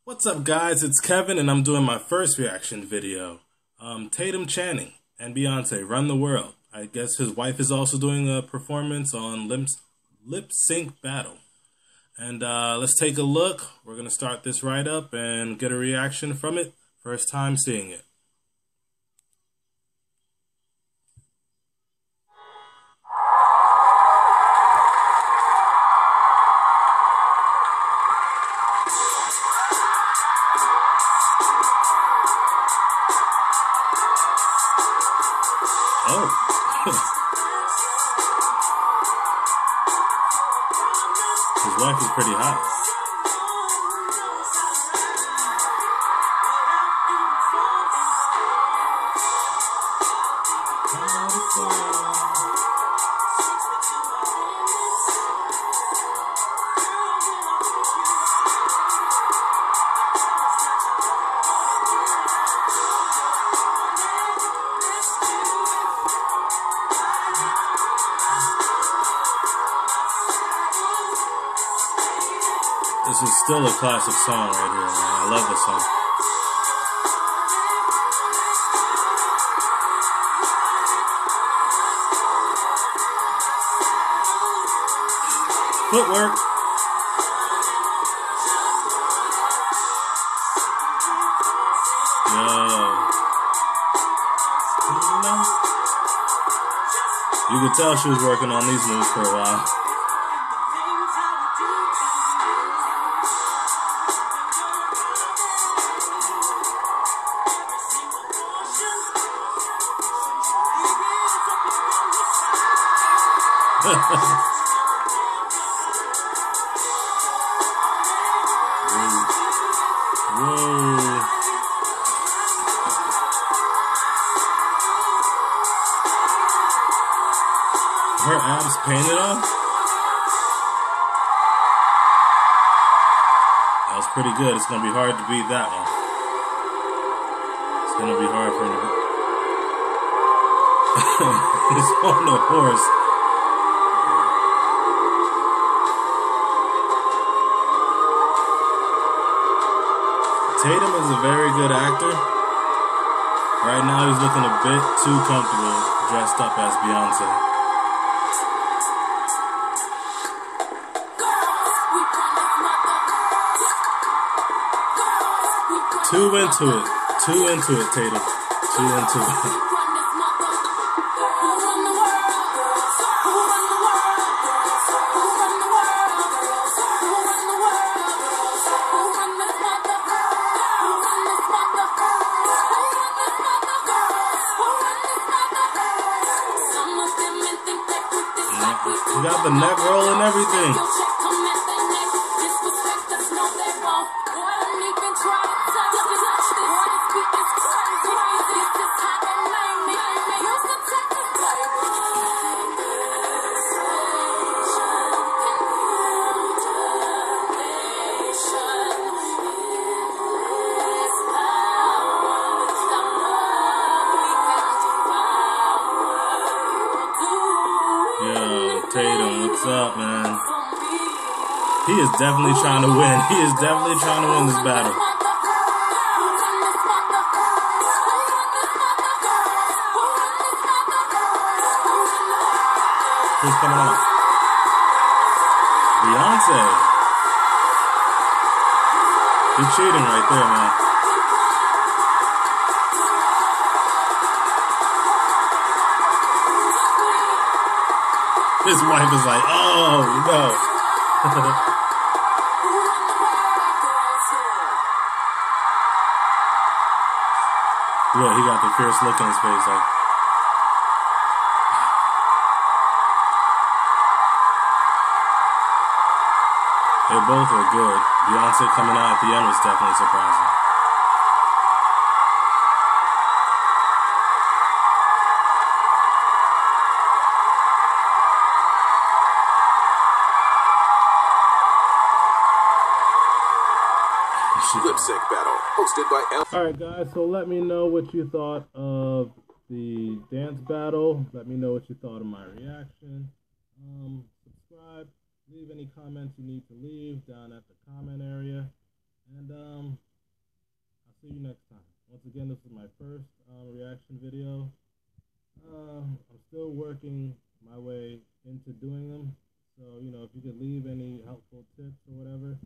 What's up, guys? It's Kevin, and I'm doing my first reaction video. Tatum Channing and Beyonce, Run the World. I guess his wife is also doing a performance on Lip Sync Battle. And let's take a look. We're going to start this right up and get a reaction from it. First time seeing it. Oh. His wife is pretty hot. This is still a classic song right here, man. I love this song. Footwork. Yo. You could tell she was working on these moves for a while. Whoa. Her abs painted on? That was pretty good. It's gonna be hard to beat that one. It's gonna be hard for him. He's on the horse. Tatum is a very good actor. Right now he's looking a bit too comfortable dressed up as Beyonce. Too into it, Tatum. Too into it. You got the neck roll and everything. Yo, Tatum, what's up, man? He is definitely trying to win. He is definitely trying to win this battle. Who's coming out? Beyonce. You're cheating right there, man. His wife is like, oh, no. Look, he got the fierce look in his face, like. They both were good. Beyonce coming out at the end was definitely surprising. Lip Sync Battle, hosted by Alright guys, so let me know what you thought of the dance battle. Let me know what you thought of my reaction. Subscribe, leave any comments you need to leave down at the comment area. And again, this is my first reaction video. I'm still working my way into doing them. So, you know, if you could leave any helpful tips or whatever,